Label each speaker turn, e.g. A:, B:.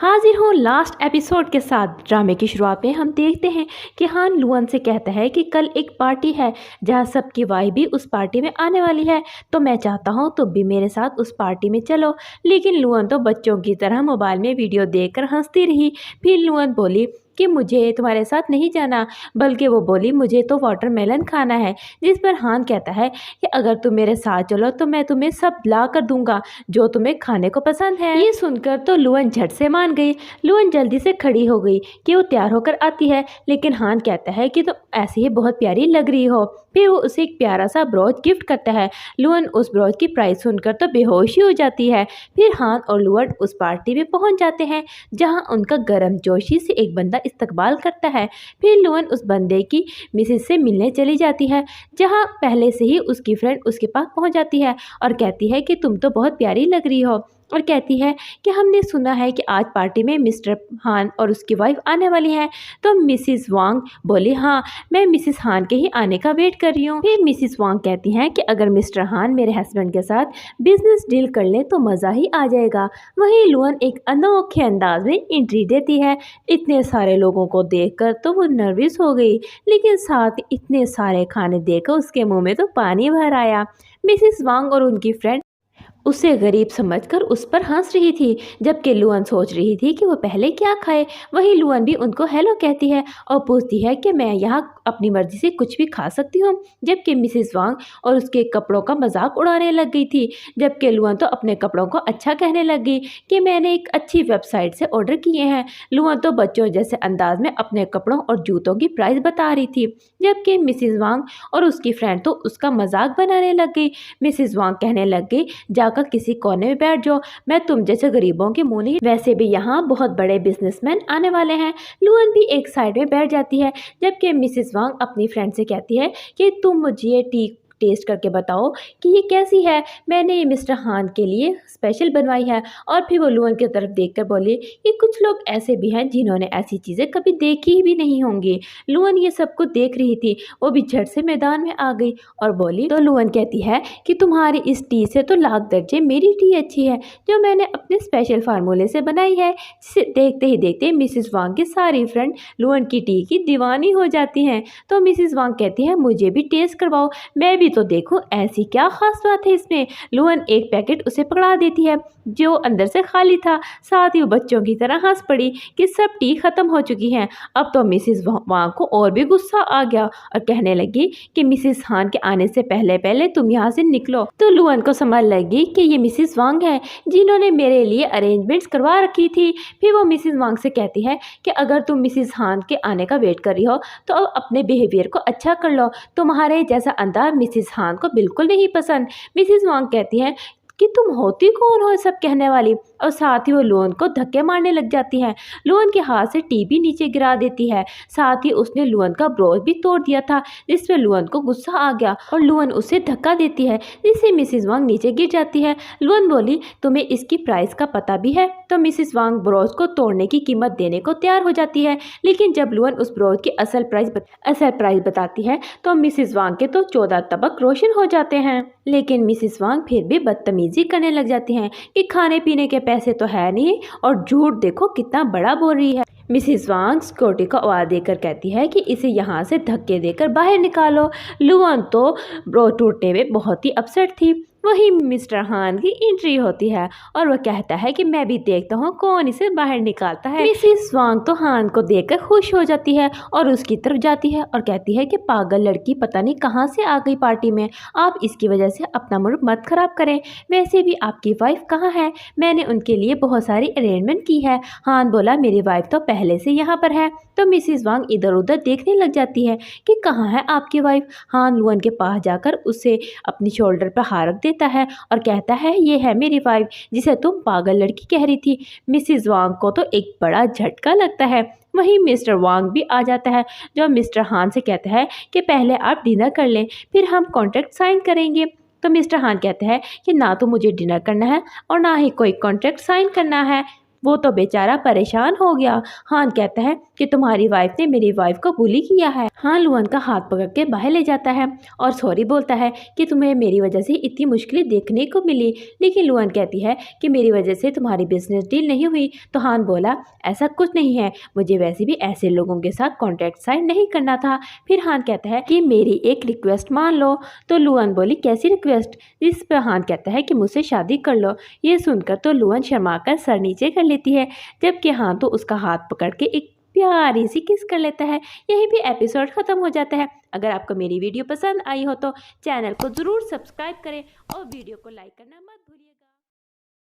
A: हाजिर हूँ last episode के साथ। ड्रामे की शुरुआत में हम देखते हैं कि हान लुअन से कहता है कि कल एक पार्टी है जहाँ सबकी वाइफ भी उस पार्टी में आने वाली है, तो मैं चाहता हूँ तुम भी मेरे साथ उस पार्टी में चलो। लेकिन लुअन तो बच्चों की तरह मोबाइल में वीडियो देखकर हंसती रही। फिर लुअन बोली कि मुझे तुम्हारे साथ नहीं जाना, बल्कि वो बोली मुझे तो वाटरमेलन खाना है। जिस पर हान कहता है कि अगर तुम मेरे साथ चलो तो मैं तुम्हें सब ला कर दूंगा जो तुम्हें खाने को पसंद है। ये सुनकर तो लुअन झट से मान गई। लुअन जल्दी से खड़ी हो गई कि वो तैयार होकर आती है, लेकिन हान कहता है कि तुम ऐसे ही बहुत प्यारी लग रही हो। फिर वो उसे एक प्यारा सा ब्रोच गिफ्ट करता है। लुअन उस ब्रोच की प्राइस सुनकर तो बेहोश ही हो जाती है। फिर हान और लुअन उस पार्टी में पहुंच जाते हैं जहां उनका गर्म जोशी से एक बंदा इस्तकबाल करता है। फिर लुअन उस बंदे की मिसेज से मिलने चली जाती है, जहां पहले से ही उसकी फ्रेंड उसके पास पहुंच जाती है और कहती है कि तुम तो बहुत प्यारी लग रही हो, और कहती है कि हमने सुना है कि आज पार्टी में मिस्टर हान और उसकी वाइफ आने वाली हैं। तो मिसिस वांग बोली हाँ, मैं मिसिस हान के ही आने का वेट कर रही हूँ। फिर मिसिस वांग कहती हैं कि अगर मिस्टर हान मेरे हस्बैंड के साथ बिजनेस डील कर ले तो मज़ा ही आ जाएगा। वहीं लुअन एक अनोखे अंदाज में एंट्री देती है। इतने सारे लोगों को देखकर तो वो नर्वस हो गई, लेकिन साथ ही इतने सारे खाने देखकर उसके मुंह में तो पानी भर आया। मिसिस वांग और उनकी फ्रेंड उसे गरीब समझकर उस पर हंस रही थी, जबकि लुअन सोच रही थी कि वो पहले क्या खाए। वहीं लुअन भी उनको हेलो कहती है और पूछती है कि मैं यहाँ अपनी मर्जी से कुछ भी खा सकती हूँ, जबकि मिसिस वांग और उसके कपड़ों का मजाक उड़ाने लग गई थी। जबकि लुअन तो अपने कपड़ों को अच्छा कहने लग गई कि मैंने एक अच्छी वेबसाइट से ऑर्डर किए हैं। लुअन तो बच्चों जैसे अंदाज में अपने कपड़ों और जूतों की प्राइस बता रही थी, जबकि मिसिस वांग और उसकी फ्रेंड तो उसका मजाक बनाने लग गई। मिसिस वांग कहने लग गई जाकर किसी कोने में बैठ जाओ, मैं तुम जैसे गरीबों के मुंह नहीं, वैसे भी यहाँ बहुत बड़े बिजनेसमैन आने वाले हैं। लुअन भी एक साइड में बैठ जाती है, जबकि मिसिस वांग अपनी फ्रेंड से कहती है कि तुम मुझे ये टी टेस्ट करके बताओ कि ये कैसी है, मैंने ये मिस्टर हान के लिए स्पेशल बनवाई है। और फिर वो लुअन की तरफ देखकर बोली कि कुछ लोग ऐसे भी हैं जिन्होंने ऐसी चीज़ें कभी देखी भी नहीं होंगी। लुअन ये सब कुछ देख रही थी, वो भी झट से मैदान में आ गई और बोली, तो लुअन कहती है कि तुम्हारी इस टी से तो लाख दर्जे मेरी टी अच्छी है जो मैंने अपने स्पेशल फार्मूले से बनाई है। जिसे देखते ही देखते मिसिस वांग की सारी फ्रेंड लुअन की टी की दीवानी हो जाती हैं। तो मिसिस वांग कहती है मुझे भी टेस्ट करवाओ, मैं भी तो देखूं ऐसी क्या खास बात है इसमें। लुअन एक पैकेट उसे पकड़ा देती है जो अंदर से खाली था। साथ ही वो बच्चों की तरह हंस पड़ी कि सब टी खत्म हो चुकी हैं। अब तो मिसिस वांग को और भी गुस्सा आ गया और कहने लगी कि मिसिस हान के आने से पहले पहले तुम यहाँ से निकलो। तो लुअन को समझ लगी कि ये मिसिस वांग है जिन्होंने मेरे लिए अरेंजमेंट्स करवा रखी थी। फिर वो मिसिस वांग से कहती है कि अगर तुम मिसिस हान के आने का वेट कर रही हो तो अपने बिहेवियर को अच्छा कर लो, तुम्हारे जैसा अंदाज मिसिस हान को बिल्कुल नहीं पसंद। मिसिस वांग कहती है कि तुम होती कौन हो सब कहने वाली, और साथ ही वो लुअन को धक्के मारने लग जाती है। लुअन के हाथ से टी भी नीचे गिरा देती है। साथ ही उसने लुअन का ब्रोच भी तोड़ दिया था, जिससे लुअन को गुस्सा आ गया और लुअन उसे धक्का देती है, जिससे मिसिस वांग नीचे गिर जाती है। लुअन बोली तुम्हें इसकी प्राइस का पता भी है। तो मिसिस वांग ब्रोच को तोड़ने की कीमत देने को तैयार हो जाती है, लेकिन जब लुअन उस ब्रोच की असल प्राइस बताती है तो मिसिस वांग के तो 14 तबक रोशन हो जाते हैं। लेकिन मिसिस वांग फिर भी बदतमीजी करने लग जाती हैं कि खाने पीने के पैसे तो है नहीं और झूठ देखो कितना बड़ा बोल रही है। मिसिस वांग सिक्योरिटी को आवाज़ देकर कहती है कि इसे यहाँ से धक्के देकर बाहर निकालो। लुअन तो ब्रोच टूटने में बहुत ही अपसेट थी। वहीं मिस्टर हान की एंट्री होती है और वह कहता है कि मैं भी देखता हूँ कौन इसे बाहर निकालता है। मिसिस वांग तो हान को देखकर खुश हो जाती है और उसकी तरफ जाती है और कहती है कि पागल लड़की पता नहीं कहाँ से आ गई पार्टी में, आप इसकी वजह से अपना मूड मत खराब करें। वैसे भी आपकी वाइफ कहाँ है, मैंने उनके लिए बहुत सारी अरेंजमेंट की है। हान बोला मेरी वाइफ तो पहले से यहाँ पर है। तो मिसिस वांग इधर उधर देखने लग जाती है कि कहाँ है आपकी वाइफ। हान लुअन के पास जाकर उसे अपनी शोल्डर पर हाथ रख देता है और कहता है ये है मेरी वाइफ जिसे तुम पागल लड़की कह रही थी। मिसिस वांग को तो एक बड़ा झटका लगता है। वहीं मिस्टर वांग भी आ जाता है, जो मिस्टर हान से कहता है कि पहले आप डिनर कर लें फिर हम कॉन्ट्रैक्ट साइन करेंगे। तो मिस्टर हान कहते हैं कि ना तो मुझे डिनर करना है और ना ही कोई कॉन्ट्रैक्ट साइन करना है। वो तो बेचारा परेशान हो गया। हान कहता है कि तुम्हारी वाइफ ने मेरी वाइफ को बुली किया है। हान लुआन का हाथ पकड़ के बाहर ले जाता है और सॉरी बोलता है कि तुम्हें मेरी वजह से इतनी मुश्किलें देखने को मिली, लेकिन लुआन कहती है कि मेरी वजह से तुम्हारी बिजनेस डील नहीं हुई। तो हान बोला ऐसा कुछ नहीं है, मुझे वैसे भी ऐसे लोगों के साथ कॉन्ट्रैक्ट साइन नहीं करना था। फिर हान कहता है कि मेरी एक रिक्वेस्ट मान लो। तो लुआन बोली कैसी रिक्वेस्ट? इस पर हान कहता है कि मुझसे शादी कर लो। ये सुनकर तो लुआन शर्मा कर सर नीचे कर लेती है, जबकि हान तो उसका हाथ पकड़ के एक प्यारी सी किस कर लेता है। यहीं भी एपिसोड खत्म हो जाता है। अगर आपको मेरी वीडियो पसंद आई हो तो चैनल को ज़रूर सब्सक्राइब करें और वीडियो को लाइक करना मत भूलिए।